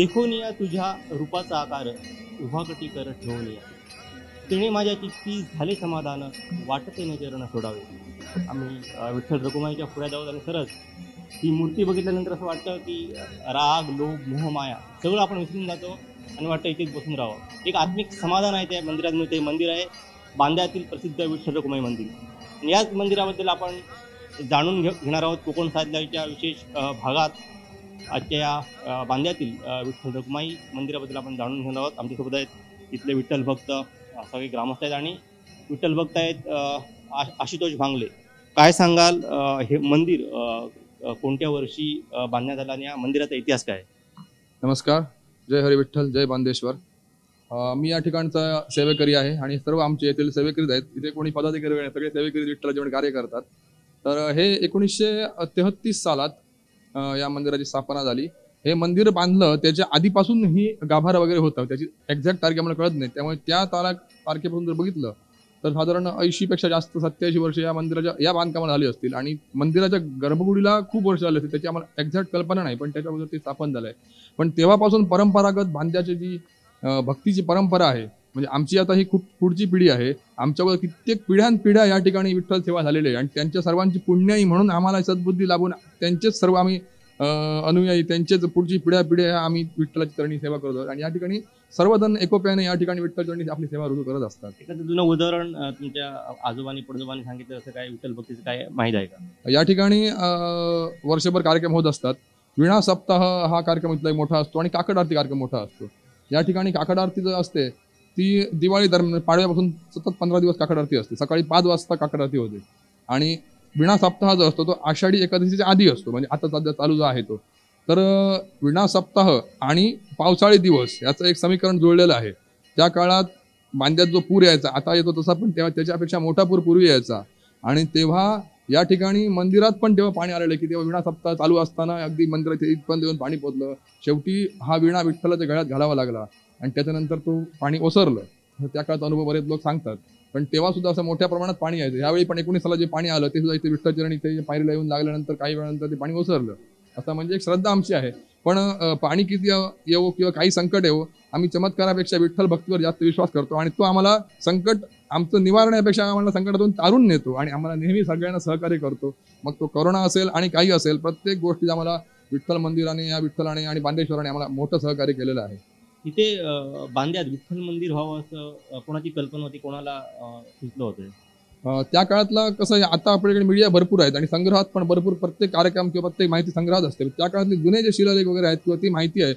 देखून या तुझ्या रूपाचा आकार उभा कटी कर ठेवून या तिने माझ्या चित्ती झाले समाधान वाटते न चरण सोडावे। आम्ही विठ्ठल रखुमाईच्या पुढ्या जाऊन आणि सरस ही मूर्ती बघितल्यानंतर असं वाटतं की राग लोभ मोह माया सगळं आपण विसरून जातो आणि वाटतं इथेच बसून राहावं। एक आत्मिक समाधान आहे त्या मंदिरात मिळते। मंदिर आहे बांद्यातील प्रसिद्ध विठ्ठल रखुमाई मंदिर। आणि याच मंदिराबद्दल आपण जाणून घेणार आहोत कोकणसादलाईच्या विशेष भागात। आजच्या या बांद्यातील विठ्ठल रखुमाई मंदिराबद्दल आपण जाणून घेणार आहोत। आमच्यासोबत आहेत इथले विठ्ठल भक्त सगळे ग्रामस्थ आहेत आणि विठ्ठल भक्त आहेत आशुतोष भांगले। काय सांगाल हे मंदिर कोणत्या वर्षी बांधण्यात आलं आणि या मंदिराचा इतिहास काय? नमस्कार, जय हरी विठ्ठल, जय बांदेश्वर। मी या ठिकाणचा सेवेकरी आहे आणि सर्व आमचे येथील सेवेकरीच आहेत। इथे कोणी पदाधिकारी नाही, सगळे सेवेकरी विठ्ठल जेवण कार्य करतात। तर हे 1933 सालात या मंदिराची स्थापना झाली। हे मंदिर बांधलं त्याच्या आधीपासून ही गाभारा वगैरे होतं, त्याची एक्झॅक्ट तारीख आम्हाला कळत नाही। त्यामुळे त्या तारखेपासून जर बघितलं तर साधारण 80 पेक्षा जास्त 87 वर्ष या मंदिराच्या या बांधकामाला झाली असतील आणि मंदिराच्या गर्भगुडीला खूप वर्ष झाली असतील, त्याची आम्हाला एक्झॅक्ट कल्पना नाही, पण त्याच्याबद्दल ते स्थापन झालंय। पण तेव्हापासून परंपरागत बांध्याची जी भक्तीची परंपरा आहे, म्हणजे आमची आता ही खूप पुढची पिढी आहे, आमच्यावर कित्येक पिढ्यानपिढ्या या ठिकाणी विठ्ठल सेवा झालेली आहे आणि त्यांच्या सर्वांची पुण्याई म्हणून आम्हाला सद्बुद्धी लाभून त्यांचेच सर्व आम्ही अनुयायी, त्यांचेच पुढची पिढ्या आम्ही विठ्ठलाची चरणी सेवा करतो आणि या ठिकाणी सर्वजण एकोप्याने या ठिकाणी विठ्ठल चरणी आपली सेवा रुजू करत असतात। एखादं जुनं उदाहरण तुमच्या आजोबांनी पडजोबांनी सांगितलं असं काय विठ्ठल भक्तीचं काय माहीत आहे का? या ठिकाणी वर्षभर कार्यक्रम होत असतात। विणा सप्ताह हा कार्यक्रम इथला मोठा असतो आणि काकड आरती कार्यक्रम मोठा असतो। या ठिकाणी काकड आरती जो असते ती दिवाळी दरम्यान पाडव्यापासून सतत 15 दिवस काकड आरती असते। सकाळी 5 वाजता काकड आरती होते आणि विणा सप्ताह जो असतो तो आषाढी एकादशीच्या आधी असतो, म्हणजे आता सध्या चालू जो आहे तो। तर विणा सप्ताह आणि पावसाळी दिवस याचं एक समीकरण जुळलेलं आहे। त्या काळात बांद्यात जो पूर यायचा, आता येतो तसा, पण तेव्हा त्याच्यापेक्षा मोठा पूर पूर्वी यायचा आणि तेव्हा या ठिकाणी मंदिरात पण तेव्हा पाणी आलेलं की तेव्हा विणा सप्ताह चालू असताना अगदी मंदिरात इथपर्यंत येऊन पाणी पोचलं। शेवटी हा विणा विठ्ठलाच्या गळ्यात घालावा लागला आणि त्याच्यानंतर तो पाणी ओसरलं। त्या काळात अनुभव बरेच लोक सांगतात, पण तेव्हा सुद्धा असं मोठ्या प्रमाणात पाणी यायचं। यावेळी पण 19 साला जे पाणी आलं ते सुद्धा इथे विठ्ठल चरणी इथे पायरीला येऊन लागल्यानंतर काही वेळानंतर ते पाणी ओसरलं। असं म्हणजे एक श्रद्धा आमची आहे। पण पाणी किती येवो किंवा काही संकट येवो, आम्ही चमत्कारापेक्षा विठ्ठल भक्तीवर जास्त विश्वास करतो आणि तो आम्हाला संकट आमचं निवारण्यापेक्षा आम्हाला संकटातून तारून नेतो आणि आम्हाला नेहमी सगळ्यांना सहकार्य करतो। मग तो करोना असेल आणि काही असेल, प्रत्येक गोष्टीत आम्हाला विठ्ठल मंदिराने या विठ्ठलाने आणि बांदेश्वराने आम्हाला मोठं सहकार्य केलेलं आहे। इथे बांद्यात विठ्ठल मंदिर व्हावं असं कोणाची कल्पना होती, कोणाला सुचलं होतं? त्या काळातला कसं आहे, आता आपल्याकडे मीडिया भरपूर आहेत आणि संग्रहात पण भरपूर प्रत्येक कार्यक्रम किंवा प्रत्येक माहिती संग्रहात असते। त्या काळातले जुने जे शिलालेख वगैरे आहेत किंवा ती माहिती आहे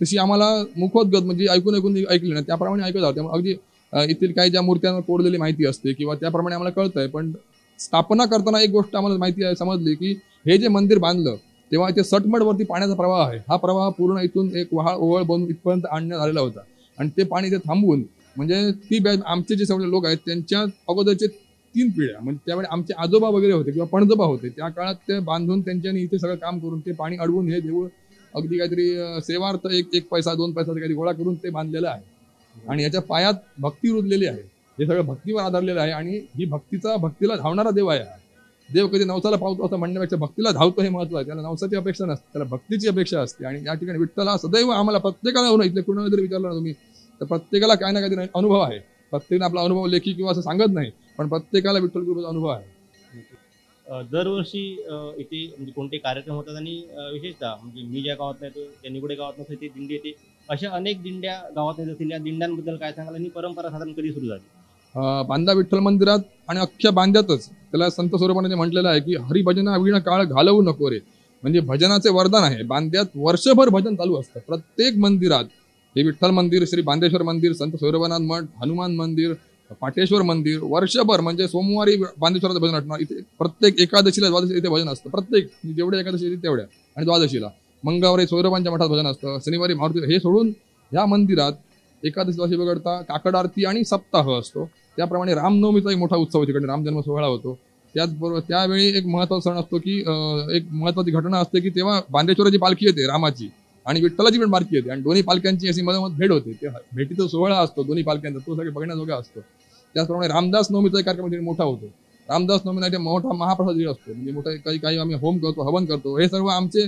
तशी आम्हाला मुखोद्गत म्हणजे ऐकून ऐकली ना त्याप्रमाणे ऐकत आहोत। त्यामुळे अगदी येथील काही ज्या मूर्त्यांवर कोरलेली माहिती असते किंवा त्याप्रमाणे आम्हाला कळतंय। पण स्थापना करताना एक गोष्ट आम्हाला माहिती आहे, समजली की हे जे मंदिर बांधलं तेव्हा इथे सटमडवरती पाण्याचा प्रवाह आहे। हा प्रवाह पूर्ण इथून एक ओवळ बनून इथपर्यंत आणण्यात आलेला होता आणि ते पाणी इथे थांबवून म्हणजे ती आमचे जे सगळे लोक आहेत त्यांच्या अगोदरचे 3 पिढ्या, म्हणजे त्यावेळी आमचे आजोबा वगैरे होते किंवा पणजोबा होते, त्या काळात ते बांधून त्यांच्यानी इथे सगळं काम करून ते पाणी अडवून हे देऊळ अगदी काहीतरी सेवार्थ एक पैसा 2 पैसा काही गोळा करून ते बांधलेलं आहे आणि याच्या पायात भक्ती रुजलेली आहे। हे सगळं भक्तीवर आधारलेलं आहे आणि ही भक्तीला धावणारा देव आहे। देव कधी नवसाला पावतो असं म्हणण्यापेक्षा भक्तीला धावतो हे महत्व आहे। त्याला नवसाची अपेक्षा नसते, त्याला भक्तीची अपेक्षा असते आणि या ठिकाणी विठ्ठल हा सदैव आम्हाला प्रत्येकाला होणं, इथले कुणाला जरी विचारलं ना तुम्ही तर प्रत्येकाला काही ना काहीतरी अनुभव आहे। प्रत्येकाने आपला अनुभव लेखी किंवा असं सांगत नाही, पण प्रत्येकाला विठ्ठल कृपेचा अनुभव आहे। दरवर्षी इथे म्हणजे कोणते कार्यक्रम होतात आणि विशेषतः म्हणजे मी ज्या गावात येतो त्या निगुडे गावात नसते ती दिंडी येते, अशा अनेक दिंड्या गावात येत असतील। या दिंड्यांबद्दल काय सांगाल आणि परंपरा साधारण कधी सुरू झाली? बांदा विठ्ठल मंदिरात आणि अख्ख्या बांद्यातच त्याला संत स्वरूपाने म्हटलेलं आहे की हरिभजना विण काळ घालवू नको रे, म्हणजे भजनाचे वरदान आहे। बांद्यात वर्षभर भजन चालू असतं। प्रत्येक मंदिरात हे विठ्ठल मंदिर, श्री बांदेश्वर मंदिर, संत स्वरूपनाथ मठ, हनुमान मंदिर, पाटेश्वर मंदिर, वर्षभर म्हणजे सोमवारी बांदेश्वराचं भजन असणार। इथे प्रत्येक एकादशीला द्वादशी इथे भजन असतं। प्रत्येक जेवढ्या एकादशी येते तेवढ्या आणि द्वादशीला मंगळवारी स्वरूपांच्या मठात भजन असतं। शनिवारी मारुती। हे सोडून ह्या मंदिरात एकादशी द्वादशी वगळता काकड आरती आणि सप्ताह असतो। त्याप्रमाणे रामनवमीचा एक मोठा उत्सव तिकडे रामजन्म सोहळा होतो। त्याचबरोबर त्यावेळी एक महत्त्वाचा सण असतो की एक महत्त्वाची घटना असते की तेव्हा बांदेश्वराची पालखी येते रामाची आणि विठ्ठलाची पण पालखी येते आणि दोन्ही पालख्यांची अशी मधोमध भेट होते। ते भेटीचा सोहळा असतो दोन्ही पालख्यांचा, तो सगळे बघण्याजोगा असतो। त्याचप्रमाणे रामदास नवमीचा कार्यक्रम मोठा होतो। रामदास नवमीला मोठा महाप्रसाद असतो, म्हणजे मोठा काही आम्ही होम करतो, हवन करतो। हे सर्व आमचे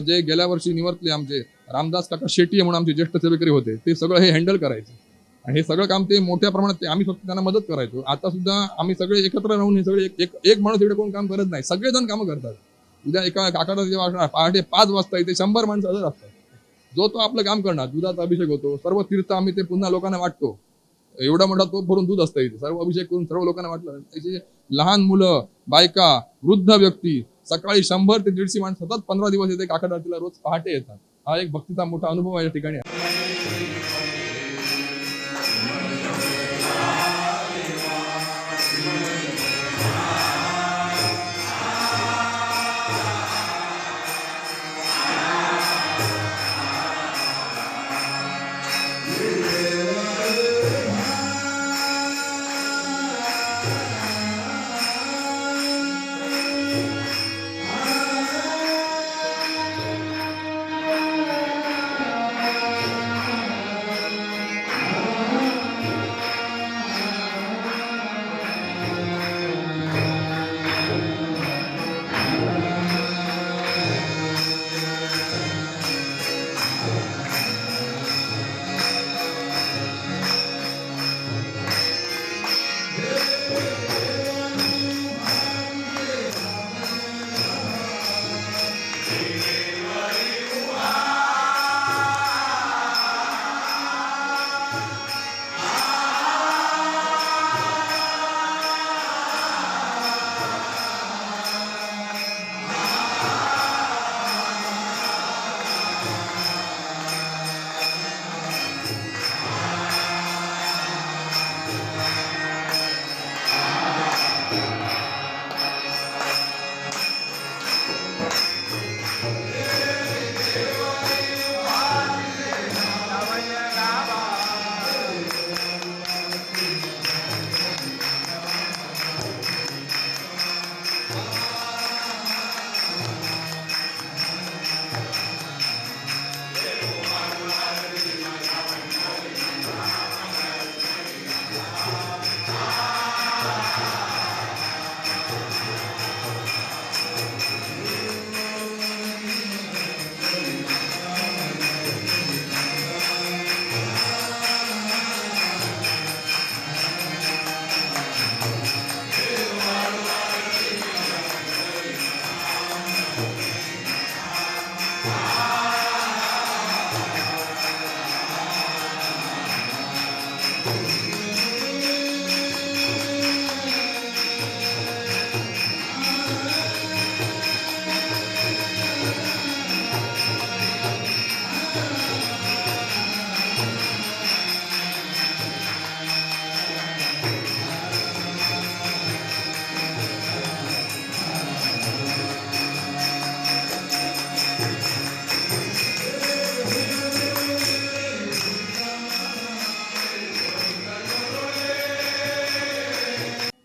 जे गेल्या वर्षी निवर्तले आमचे रामदास काका शेट्टी म्हणून आमचे ज्येष्ठ सेवेकरी होते, ते सगळं हे हँडल करायचे आणि हे सगळं काम ते मोठ्या प्रमाणात ते आम्ही फक्त त्यांना मदत करायचो. आता सुद्धा आम्ही सगळे एकत्र राहून हे सगळे एक माणूस इकडे कोण काम करत नाही, सगळेजण कामं करतात. उद्या एका काकाला जेव्हा असणार पहाटे 5 वाजता इथे 100 माणसं हजर असतात, जो तो आपलं काम करणार. दुधाचा अभिषेक होतो, सर्व तीर्थ आम्ही ते पुन्हा लोकांना वाटतो. एवढा मोठा तोप भरून दूध असतं इथे, सर्व अभिषेक करून सर्व लोकांना वाटलं. त्याचे लहान मुलं, बायका, वृद्ध व्यक्ती सकाळी 100 ते 150 माणसं सतत 15 दिवस येते काकड आरतीला, रोज पहाटे येतात. हा एक भक्तीचा मोठा अनुभव आहे या ठिकाणी.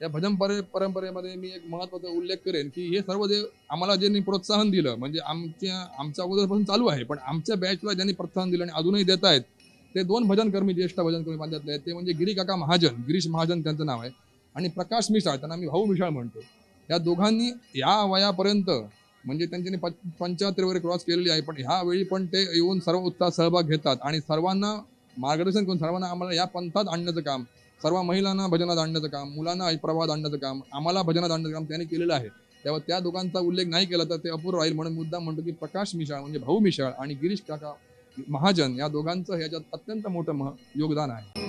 या भजन परंपरेमध्ये मी एक महत्त्वाचा उल्लेख करेन की हे सर्व जे आम्हाला ज्यांनी प्रोत्साहन दिलं, म्हणजे आमच्या अगोदरपासून चालू आहे, पण आमच्या बॅचला ज्यांनी प्रोत्साहन दिलं आणि अजूनही देत आहेत, ते 2 भजनकर्मी, ज्येष्ठ भजनकर्मी माझ्यातले आहेत. ते म्हणजे गिरी काका महाजन, गिरीश महाजन त्यांचं नाव आहे, आणि प्रकाश मिसाळ, त्यांना आम्ही भाऊ मिसाळ म्हणतो. या दोघांनी या वयापर्यंत म्हणजे त्यांच्यानी 75 वगैरे क्रॉस केलेली आहे, पण ह्या वेळी पण ते येऊन सर्व उत्साह सहभाग घेतात आणि सर्वांना मार्गदर्शन करून सर्वांना आम्हाला या पंथात आणण्याचं काम, सर्व महिलांना भजनात आणण्याचं काम, मुलांना प्रवाहात आणण्याचं काम, आम्हाला भजनात आणण्याचं काम त्यांनी केलेलं आहे. तेव्हा त्या दोघांचा उल्लेख नाही केला तर ते अपूर्ण राहील, म्हणून मुद्दाम म्हणतो की प्रकाश मिसाळ म्हणजे भाऊ मिसाळ आणि गिरीश काका महाजन या दोघांचं ह्याच्यात अत्यंत मोठं योगदान आहे.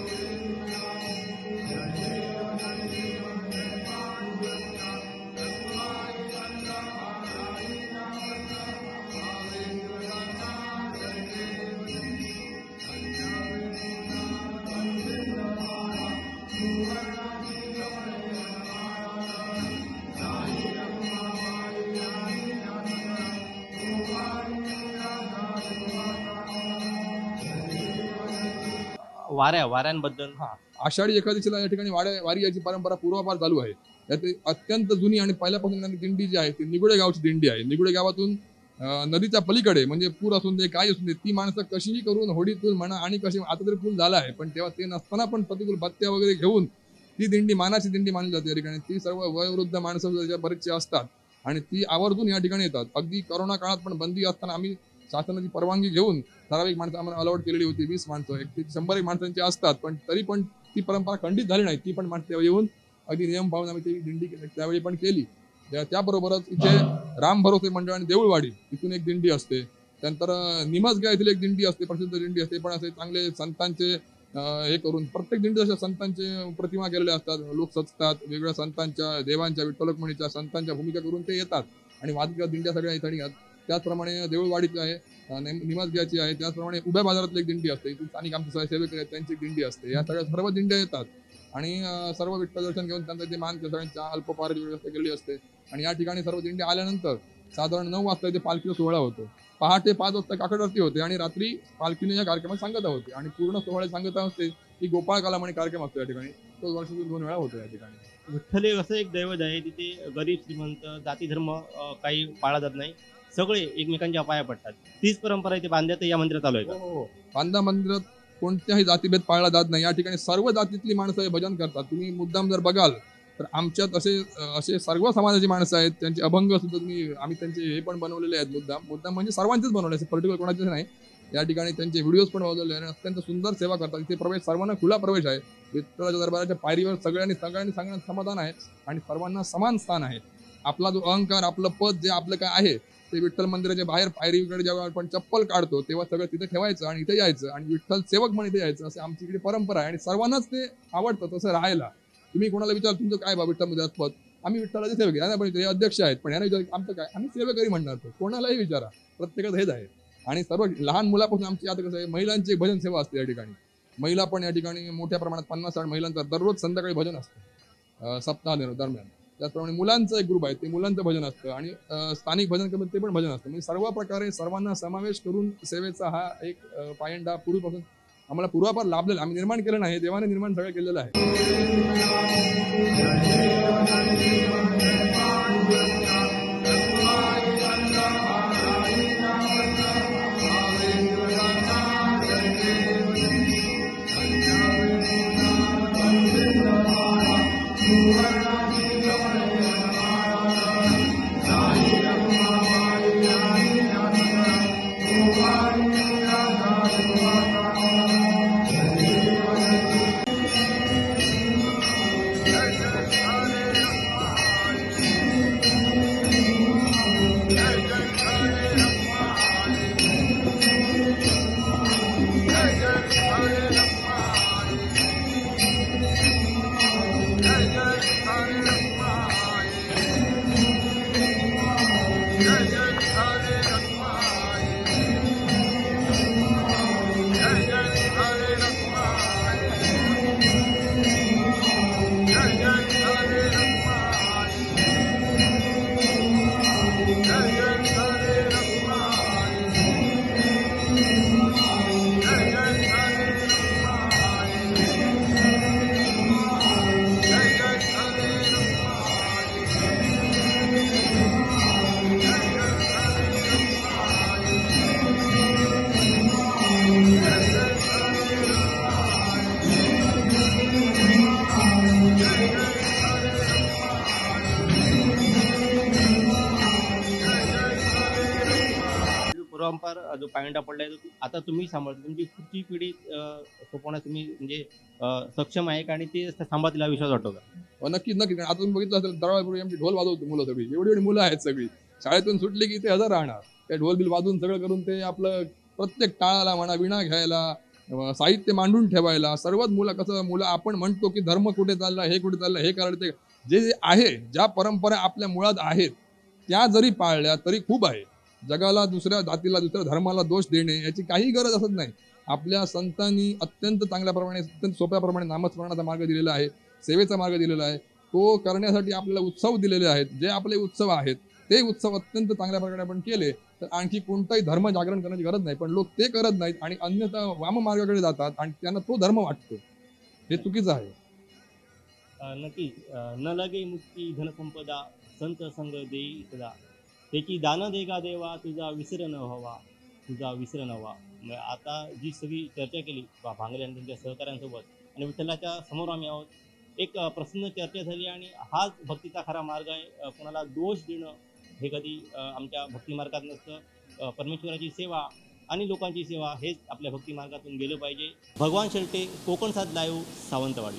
वाऱ्यांबद्दल आषाढी एकादशीला या ठिकाणी वारी याची परंपरा पूर्वापार चालू आहे. त्यात अत्यंत जुनी आणि पहिल्यापासून दिंडी जी आहे ती निगुडे गावची दिंडी आहे. निगुडे गावातून नदीच्या पलीकडे म्हणजे पूर असून दे काय असून दे, ती माणसं कशीही करून होडीतून म्हणा आणि कशी, आता तरी पूल झाला आहे पण तेव्हा ते नसताना पण प्रतिकूल बत्त्या वगैरे घेऊन ती दिंडी मानाची दिंडी मानली जाते या ठिकाणी. ती सर्व वयोवृद्ध माणसं बरेचसे असतात आणि ती आवर्जून या ठिकाणी येतात. अगदी करोना काळात पण बंदी असताना आम्ही शासनाची परवानगी घेऊन ठराविक माणसं आम्हाला अलाउड केलेली होती, 20 माणसं, 100 माणसांची असतात, पण तरी पण ती परंपरा खंडित झाली नाही. ती पण माणसं येऊन अगदी नियम पाहून आम्ही ती दिंडी त्यावेळी पण केली. त्याबरोबरच इथे राम भरोसे मंडळ आणि देऊळवाडी इथून एक दिंडी असते. त्यानंतर निमसगाव येथील एक दिंडी असते, प्रसिद्ध दिंडी असते, पण असे चांगले संतांचे हे करून प्रत्येक दिंडी अशा संतांचे प्रतिमा केलेल्या असतात. लोक सजतात, वेगवेगळ्या संतांच्या, देवांच्या, विठ्ठल रुक्मिणीच्या, संतांच्या भूमिका करून ते येतात आणि वादग्रस्त दिंड्या सगळ्या इथे निघतात. त्याचप्रमाणे देऊळवाडीची आहे, निमसगावची आहे, त्याचप्रमाणे उभ्या बाजारातली एक दिंडी असते, इथून स्थानिक आमचे सेवक आहेत त्यांची एक दिंडी असते. या सगळ्या सर्व दिंड्या येतात आणि सर्व विठ्ठल दर्शन घेऊन त्यांचा ते मान सगळ्यांच्या अल्पपहाराची व्यवस्था केलेली असते. आणि या ठिकाणी सर्व दिंडी आल्यानंतर साधारण 9 वाजता इथे पालखीचा सोहळा होतो. पहाटे 5 वाजता काकड आरती होते आणि रात्री पालखीने या कार्यक्रमात सांगता होते आणि पूर्ण सोहळ्यात सांगता असते की गोपाळ कालम आणि कार्यक्रम असतो या ठिकाणी. तो वर्षातून 2 वेळा होतो या ठिकाणी. विठ्ठल हे असं एक दैवत आहे, तिथे गरीब श्रीमंत जाती धर्म काही पाळला जात नाही, सगळे एकमेकांच्या पाया पडतात. तीच परंपरा इथे बांध्यात या मंदिरात चालू आहे. हो, बांधा मंदिरात कोणत्याही जातीभेद पाळला जात नाही. या ठिकाणी सर्व जातीतली माणसं हे भजन करतात. तुम्ही मुद्दाम जर बघाल तर आमच्यात असे सर्व समाजाची माणसं आहेत, त्यांचे अभंग सुद्धा आम्ही त्यांचे हे पण बनवलेले आहेत. मुद्दाम म्हणजे सर्वांचेच बनवले, असे पर्टिक्युलर कोणाचेच नाही. या ठिकाणी त्यांचे व्हिडिओज पण बनवलेले आणि अत्यंत सुंदर सेवा करतात. इथे प्रवेश सर्वांना खुला प्रवेश आहे. विठ्ठलाच्या दरबाराच्या पायरीवर सगळ्यांनी सांगण्यात समाधान आहे आणि सर्वांना समान स्थान आहे. आपला जो अहंकार, आपलं पद, जे आपलं काय आहे ते विठ्ठल मंदिराच्या बाहेर पायरीकडे जेव्हा आपण चप्पल काढतो तेव्हा सगळं तिथे ठेवायचं आणि इथे यायचं आणि विठ्ठल सेवक म्हणून इथे यायचं, असे आमची इकडे परंपरा आहे आणि सर्वांनाच ते आवडतं तसं राहायला. तुम्ही कोणाला विचार तुमचं काय बा विठ्ठल मंदिरात पद, आम्ही विठ्ठलाचे सेवक आहे, पण हे अध्यक्ष आहेत, पण यांना विचार आमचं काय, आम्ही सेवकरी म्हणणार. तो कोणालाही विचारा, प्रत्येकाचं हेच आहे. आणि सर्व लहान मुलापासून आमची आता कसं आहे, महिलांची भजन सेवा असते या ठिकाणी. महिला पण या ठिकाणी मोठ्या प्रमाणात 50-60 महिलांचा दररोज संध्याकाळी भजन असतं सप्ताह दरम्यान. त्याचप्रमाणे मुलांचं एक ग्रुप आहे, ते मुलांचं भजन असतं आणि स्थानिक भजन कमिटी ते पण भजन असतं. म्हणजे सर्व प्रकारे सर्वांना समावेश करून सेवेचा हा एक पायंडा पूर्वीपासून आम्हाला पूर्वापार लाभलेला, आम्ही निर्माण केलं नाही, देवाने निर्माण सगळं केलेलं आहे. परंपरा जो पायंडा पडलाय तो आता तुम्ही सांभाळता, तुमची पुढची पिढी सोपवण्यास तुम्ही म्हणजे सक्षम आहे का आणि ते सांभाळतील हा विश्वास वाटतो का? नक्कीच नक्कीच. आता तुम्ही बघितलं असेल दरबारपूर्वी आमची ढोल वाजवतो मुलं सगळी, एवढी मुलं आहेत सगळी. शाळेतून सुटली की ते हजर राहणार, ते ढोल बिल वाजून सगळं करून ते आपलं प्रत्येक टाळाला म्हणा, विणा घ्यायला, साहित्य मांडून ठेवायला सर्वच मुलं आपण म्हणतो की धर्म कुठे चालला, हे कुठे चाललं, हे करायला, ते जे आहे, ज्या परंपरा आपल्या मुळात आहेत त्या जरी पाळल्या तरी खूप आहे. जगाला, दुसऱ्या जातीला, दुसऱ्या धर्माला दोष देणे याची काही गरज असत नाही. आपल्या संतांनी अत्यंत चांगल्याप्रमाणे, अत्यंत सोप्याप्रमाणे नामस्मरणाचा मार्ग दिलेला आहे, सेवेचा मार्ग दिलेला आहे. तो करण्यासाठी आपल्याला उत्सव दिलेले आहेत. जे आपले उत्सव आहेत ते उत्सव अत्यंत चांगल्या प्रकारे आपण केले तर आणखी कोणताही धर्म जागरण करण्याची गरज नाही. पण लोक ते करत नाहीत आणि अन्यथा वाम मार्गाकडे जातात आणि त्यांना तो धर्म वाटतो. हे चुकीचं आहे. नक्कीच. न लगे मुक्ती धनसंपदा, संत संग देई सदा, त्याची दान देगा देवा, तुझा विसर न व्हावा, तुझा विसर न व्हा. आता जी सगळी चर्चा केली भांगरे आणि त्यांच्या सहकाऱ्यांसोबत आणि विठ्ठलाच्या समोर आम्ही आहोत, एक प्रसन्न चर्चा झाली आणि हाच भक्तीचा खरा मार्ग आहे. कोणाला दोष देणं हे कधी आमच्या भक्ती मार्गात नसतं. परमेश्वराची सेवा आणि लोकांची सेवा हेच आपल्या भक्ती मार्गातून गेलं पाहिजे. भगवान शेळटे, कोकणसाद लाईव्ह, सावंतवाडी.